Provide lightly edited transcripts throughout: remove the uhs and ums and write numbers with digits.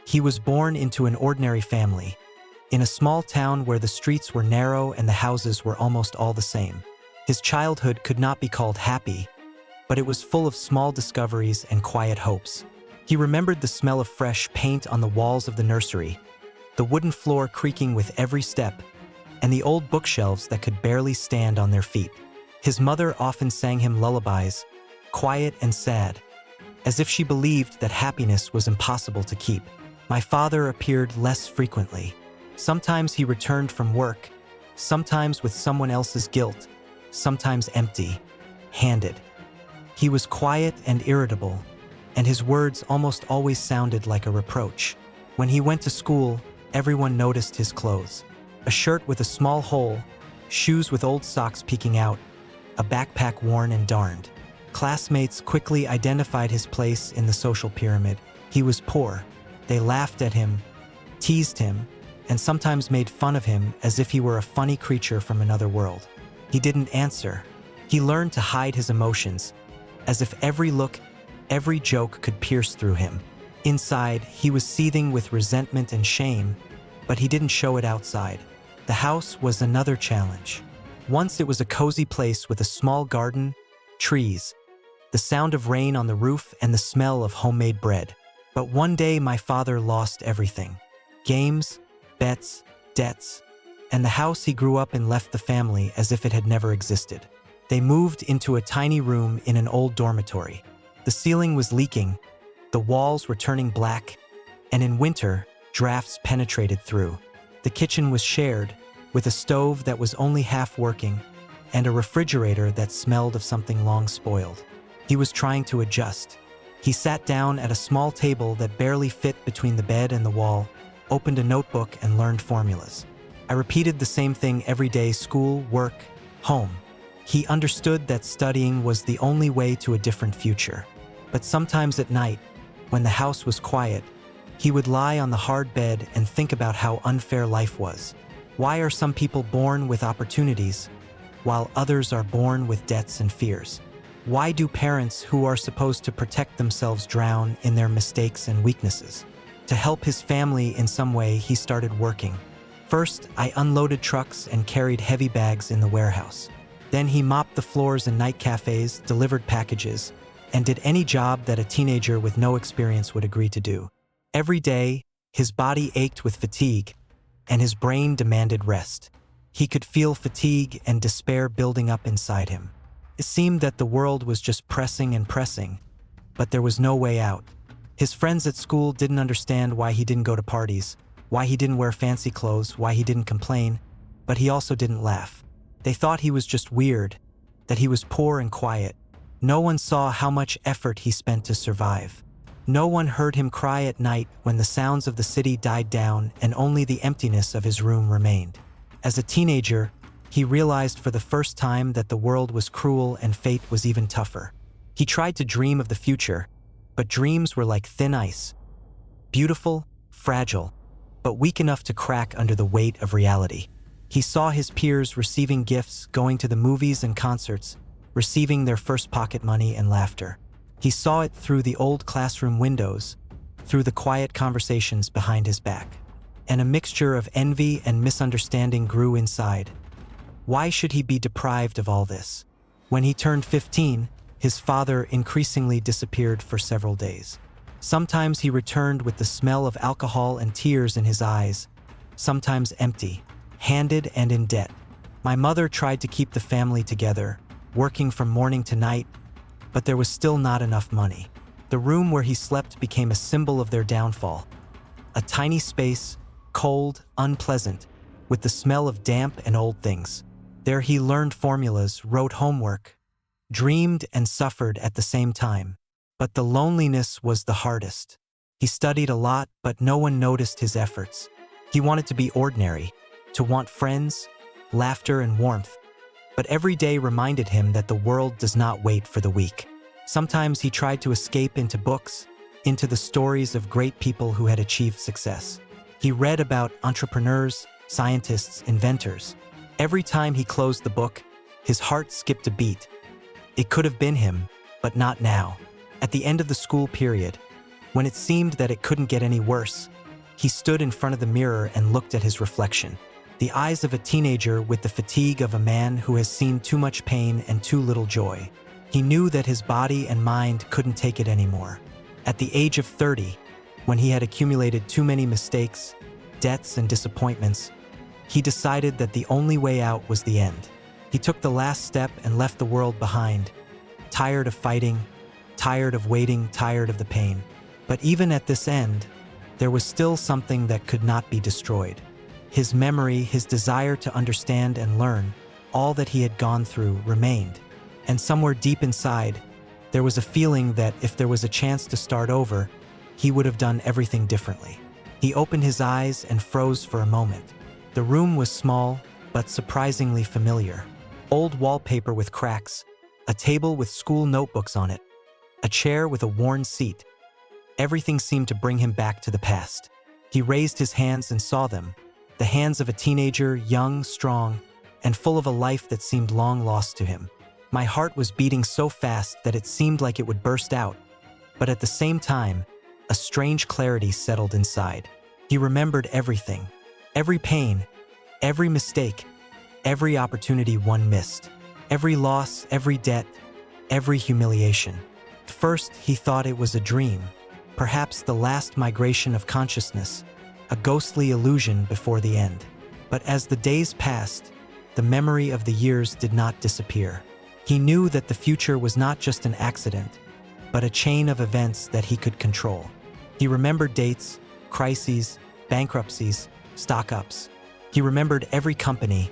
He was born into an ordinary family, in a small town where the streets were narrow and the houses were almost all the same. His childhood could not be called happy, but it was full of small discoveries and quiet hopes. He remembered the smell of fresh paint on the walls of the nursery, the wooden floor creaking with every step, and the old bookshelves that could barely stand on their feet. His mother often sang him lullabies, quiet and sad, as if she believed that happiness was impossible to keep. My father appeared less frequently. Sometimes he returned from work, sometimes with someone else's guilt, sometimes empty-handed. He was quiet and irritable, and his words almost always sounded like a reproach. When he went to school, everyone noticed his clothes. A shirt with a small hole, shoes with old socks peeking out, a backpack worn and darned. Classmates quickly identified his place in the social pyramid. He was poor. They laughed at him, teased him, and sometimes made fun of him as if he were a funny creature from another world. He didn't answer. He learned to hide his emotions, as if every look, every joke could pierce through him. Inside, he was seething with resentment and shame, but he didn't show it outside. The house was another challenge. Once it was a cozy place with a small garden, trees, the sound of rain on the roof, and the smell of homemade bread. But one day my father lost everything. Games, bets, debts, and the house he grew up in left the family as if it had never existed. They moved into a tiny room in an old dormitory. The ceiling was leaking, the walls were turning black, and in winter, drafts penetrated through. The kitchen was shared, with a stove that was only half working, and a refrigerator that smelled of something long spoiled. He was trying to adjust. He sat down at a small table that barely fit between the bed and the wall, opened a notebook, and learned formulas. I repeated the same thing every day: school, work, home. He understood that studying was the only way to a different future. But sometimes at night, when the house was quiet, he would lie on the hard bed and think about how unfair life was. Why are some people born with opportunities, while others are born with debts and fears? Why do parents who are supposed to protect themselves drown in their mistakes and weaknesses? To help his family in some way, he started working. First, I unloaded trucks and carried heavy bags in the warehouse. Then he mopped the floors in night cafes, delivered packages, and did any job that a teenager with no experience would agree to do. Every day, his body ached with fatigue, and his brain demanded rest. He could feel fatigue and despair building up inside him. It seemed that the world was just pressing and pressing, but there was no way out. His friends at school didn't understand why he didn't go to parties, why he didn't wear fancy clothes, why he didn't complain, but he also didn't laugh. They thought he was just weird, that he was poor and quiet. No one saw how much effort he spent to survive. No one heard him cry at night when the sounds of the city died down and only the emptiness of his room remained. As a teenager, he realized for the first time that the world was cruel and fate was even tougher. He tried to dream of the future, but dreams were like thin ice. Beautiful, fragile, but weak enough to crack under the weight of reality. He saw his peers receiving gifts, going to the movies and concerts, receiving their first pocket money and laughter. He saw it through the old classroom windows, through the quiet conversations behind his back. And a mixture of envy and misunderstanding grew inside. Why should he be deprived of all this? When he turned 15, his father increasingly disappeared for several days. Sometimes he returned with the smell of alcohol and tears in his eyes, sometimes empty-handed and in debt. My mother tried to keep the family together, working from morning to night, but there was still not enough money. The room where he slept became a symbol of their downfall. A tiny space, cold, unpleasant, with the smell of damp and old things. There he learned formulas, wrote homework, dreamed and suffered at the same time. But the loneliness was the hardest. He studied a lot, but no one noticed his efforts. He wanted to be ordinary, to want friends, laughter and warmth. But every day reminded him that the world does not wait for the weak. Sometimes he tried to escape into books, into the stories of great people who had achieved success. He read about entrepreneurs, scientists, inventors. Every time he closed the book, his heart skipped a beat. It could have been him, but not now. At the end of the school period, When it seemed that it couldn't get any worse, he stood in front of the mirror and looked at his reflection. The eyes of a teenager with the fatigue of a man who has seen too much pain and too little joy. He knew that his body and mind couldn't take it anymore. At the age of 30, when he had accumulated too many mistakes, debts, and disappointments, he decided that the only way out was the end. He took the last step and left the world behind, tired of fighting, tired of waiting, tired of the pain. But even at this end, there was still something that could not be destroyed. His memory, his desire to understand and learn, all that he had gone through remained. And somewhere deep inside, there was a feeling that if there was a chance to start over, he would have done everything differently. He opened his eyes and froze for a moment. The room was small, but surprisingly familiar. Old wallpaper with cracks, a table with school notebooks on it, a chair with a worn seat. Everything seemed to bring him back to the past. He raised his hands and saw them, the hands of a teenager, young, strong, and full of a life that seemed long lost to him. My heart was beating so fast that it seemed like it would burst out, but at the same time, a strange clarity settled inside. He remembered everything, every pain, every mistake, every opportunity one missed, every loss, every debt, every humiliation. At first, he thought it was a dream, perhaps the last migration of consciousness, a ghostly illusion before the end. But as the days passed, the memory of the years did not disappear. He knew that the future was not just an accident, but a chain of events that he could control. He remembered dates, crises, bankruptcies, stock-ups. He remembered every company,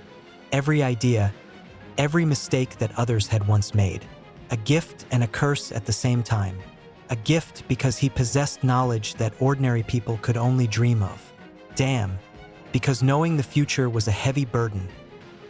every idea, every mistake that others had once made. A gift and a curse at the same time. A gift because he possessed knowledge that ordinary people could only dream of. Damn, because knowing the future was a heavy burden,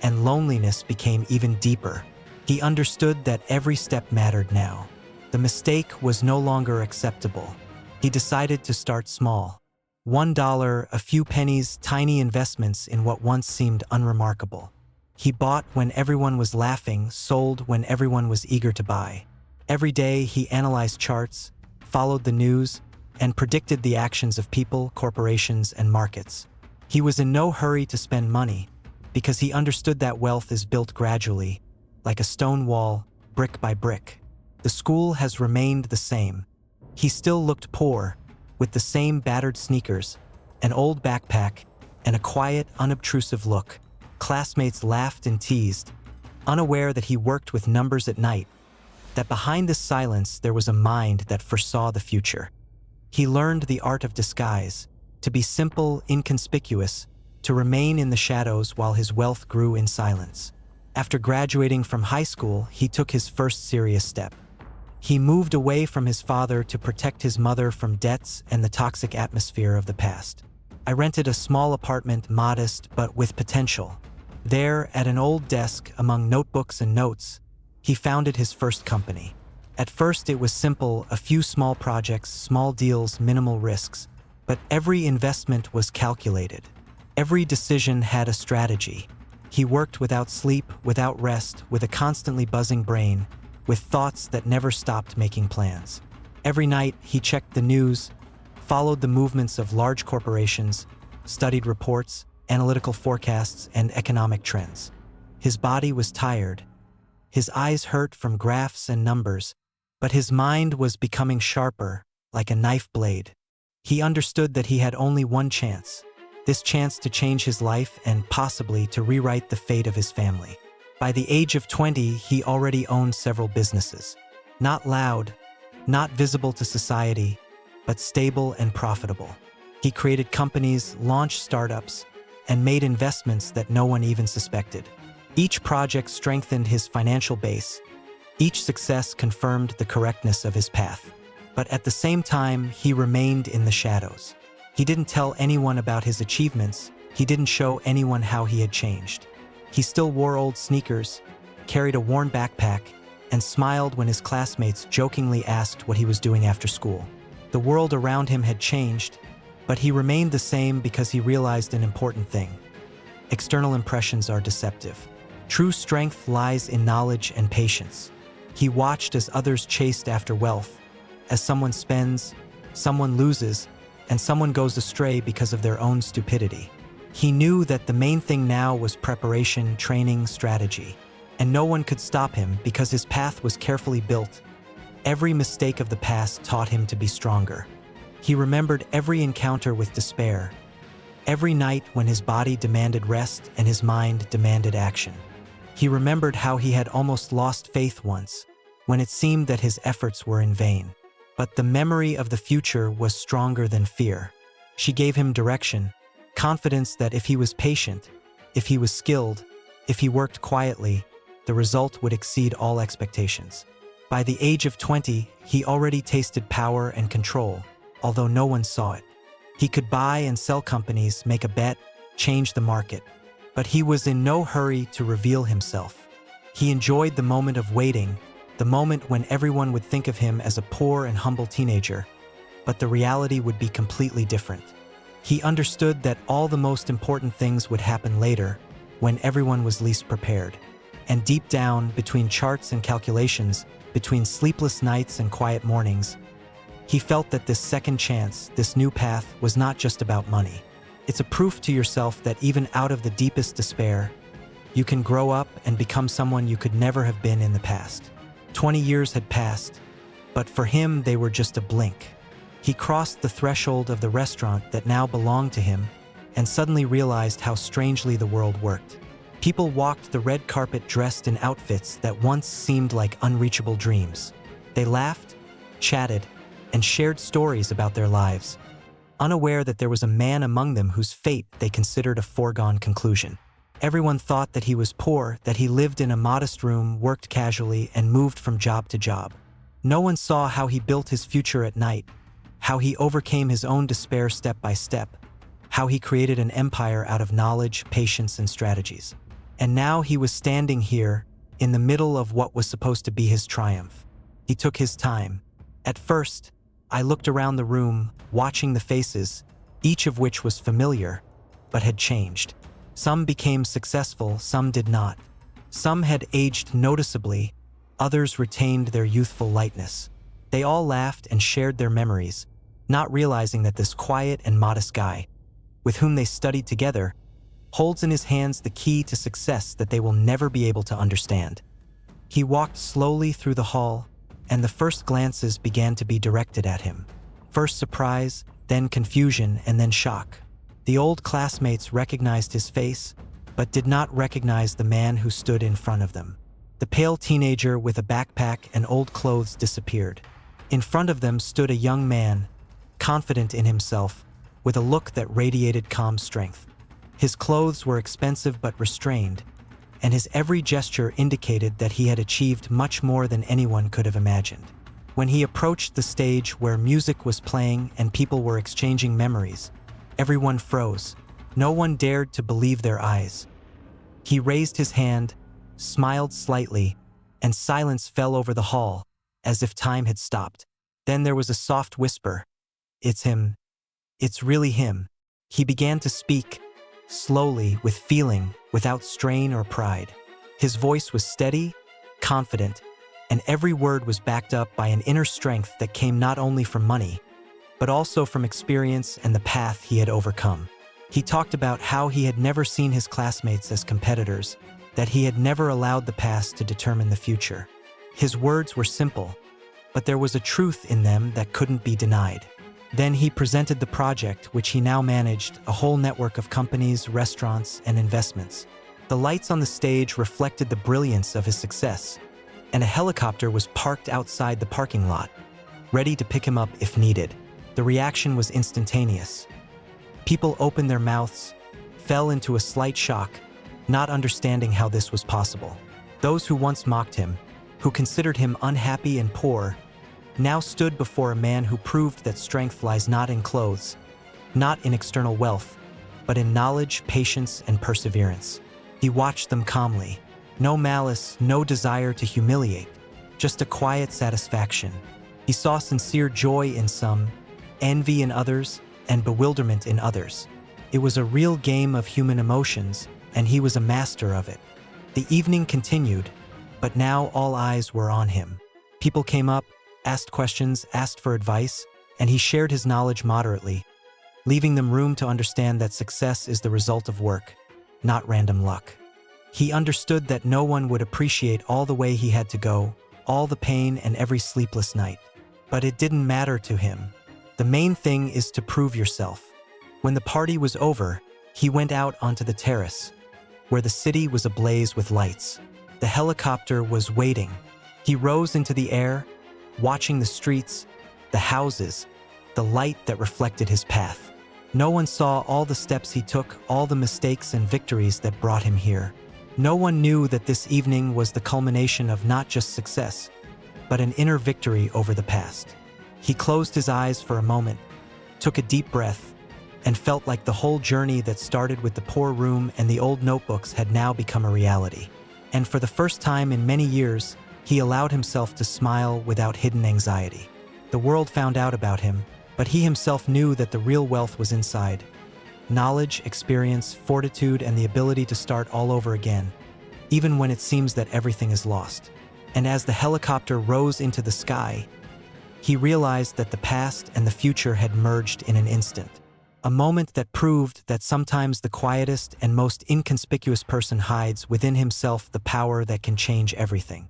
and loneliness became even deeper. He understood that every step mattered now. The mistake was no longer acceptable. He decided to start small. $1, a few pennies, tiny investments in what once seemed unremarkable. He bought when everyone was laughing, sold when everyone was eager to buy. Every day he analyzed charts, followed the news, and predicted the actions of people, corporations, and markets. He was in no hurry to spend money, because he understood that wealth is built gradually, like a stone wall, brick by brick. The school has remained the same. He still looked poor, with the same battered sneakers, an old backpack, and a quiet, unobtrusive look. Classmates laughed and teased, unaware that he worked with numbers at night, that behind this silence there was a mind that foresaw the future. He learned the art of disguise, to be simple, inconspicuous, to remain in the shadows while his wealth grew in silence. After graduating from high school, he took his first serious step. He moved away from his father to protect his mother from debts and the toxic atmosphere of the past. I rented a small apartment, modest but with potential. There, at an old desk among notebooks and notes, he founded his first company. At first it was simple, a few small projects, small deals, minimal risks. But every investment was calculated. Every decision had a strategy. He worked without sleep, without rest, with a constantly buzzing brain, with thoughts that never stopped making plans. Every night he checked the news, followed the movements of large corporations, studied reports, analytical forecasts, and economic trends. His body was tired. His eyes hurt from graphs and numbers, but his mind was becoming sharper, like a knife blade. He understood that he had only one chance, this chance to change his life and possibly to rewrite the fate of his family. By the age of 20, he already owned several businesses. Not loud, not visible to society, but stable and profitable. He created companies, launched startups, and made investments that no one even suspected. Each project strengthened his financial base. Each success confirmed the correctness of his path. But at the same time, he remained in the shadows. He didn't tell anyone about his achievements. He didn't show anyone how he had changed. He still wore old sneakers, carried a worn backpack, and smiled when his classmates jokingly asked what he was doing after school. The world around him had changed, but he remained the same because he realized an important thing. External impressions are deceptive. True strength lies in knowledge and patience. He watched as others chased after wealth, as someone spends, someone loses, and someone goes astray because of their own stupidity. He knew that the main thing now was preparation, training, strategy. And no one could stop him because his path was carefully built. Every mistake of the past taught him to be stronger. He remembered every encounter with despair, every night when his body demanded rest and his mind demanded action. He remembered how he had almost lost faith once, when it seemed that his efforts were in vain. But the memory of the future was stronger than fear. She gave him direction, confidence that if he was patient, if he was skilled, if he worked quietly, the result would exceed all expectations. By the age of 20, he already tasted power and control, although no one saw it. He could buy and sell companies, make a bet, change the market. But he was in no hurry to reveal himself. He enjoyed the moment of waiting, the moment when everyone would think of him as a poor and humble teenager, but the reality would be completely different. He understood that all the most important things would happen later, when everyone was least prepared. And deep down, between charts and calculations, between sleepless nights and quiet mornings, he felt that this second chance, this new path, was not just about money. It's a proof to yourself that even out of the deepest despair, you can grow up and become someone you could never have been in the past. 20 years had passed, but for him they were just a blink. He crossed the threshold of the restaurant that now belonged to him and suddenly realized how strangely the world worked. People walked the red carpet dressed in outfits that once seemed like unreachable dreams. They laughed, chatted, and shared stories about their lives, unaware that there was a man among them whose fate they considered a foregone conclusion. Everyone thought that he was poor, that he lived in a modest room, worked casually, and moved from job to job. No one saw how he built his future at night, how he overcame his own despair step by step, how he created an empire out of knowledge, patience, and strategies. And now he was standing here, in the middle of what was supposed to be his triumph. He took his time. At first, I looked around the room, watching the faces, each of which was familiar, but had changed. Some became successful, some did not. Some had aged noticeably, others retained their youthful lightness. They all laughed and shared their memories, not realizing that this quiet and modest guy, with whom they studied together, holds in his hands the key to success that they will never be able to understand. He walked slowly through the hall, and the first glances began to be directed at him. First surprise, then confusion, and then shock. The old classmates recognized his face, but did not recognize the man who stood in front of them. The pale teenager with a backpack and old clothes disappeared. In front of them stood a young man, confident in himself, with a look that radiated calm strength. His clothes were expensive but restrained, and his every gesture indicated that he had achieved much more than anyone could have imagined. When he approached the stage where music was playing and people were exchanging memories, everyone froze. No one dared to believe their eyes. He raised his hand, smiled slightly, and silence fell over the hall, as if time had stopped. Then there was a soft whisper. "It's him. It's really him." He began to speak, slowly, with feeling, without strain or pride. His voice was steady, confident, and every word was backed up by an inner strength that came not only from money, but also from experience and the path he had overcome. He talked about how he had never seen his classmates as competitors, that he had never allowed the past to determine the future. His words were simple, but there was a truth in them that couldn't be denied. Then he presented the project, which he now managed, a whole network of companies, restaurants, and investments. The lights on the stage reflected the brilliance of his success, and a helicopter was parked outside the parking lot, ready to pick him up if needed. The reaction was instantaneous. People opened their mouths, fell into a slight shock, not understanding how this was possible. Those who once mocked him, who considered him unhappy and poor, now stood before a man who proved that strength lies not in clothes, not in external wealth, but in knowledge, patience, and perseverance. He watched them calmly. No malice, no desire to humiliate, just a quiet satisfaction. He saw sincere joy in some, envy in others, and bewilderment in others. It was a real game of human emotions, and he was a master of it. The evening continued, but now all eyes were on him. People came up, asked questions, asked for advice, and he shared his knowledge moderately, leaving them room to understand that success is the result of work, not random luck. He understood that no one would appreciate all the way he had to go, all the pain and every sleepless night. But it didn't matter to him. The main thing is to prove yourself. When the party was over, he went out onto the terrace, where the city was ablaze with lights. The helicopter was waiting. He rose into the air, watching the streets, the houses, the light that reflected his path. No one saw all the steps he took, all the mistakes and victories that brought him here. No one knew that this evening was the culmination of not just success, but an inner victory over the past. He closed his eyes for a moment, took a deep breath, and felt like the whole journey that started with the poor room and the old notebooks had now become a reality. And for the first time in many years, he allowed himself to smile without hidden anxiety. The world found out about him, but he himself knew that the real wealth was inside. Knowledge, experience, fortitude, and the ability to start all over again, even when it seems that everything is lost. And as the helicopter rose into the sky, he realized that the past and the future had merged in an instant. A moment that proved that sometimes the quietest and most inconspicuous person hides within himself the power that can change everything.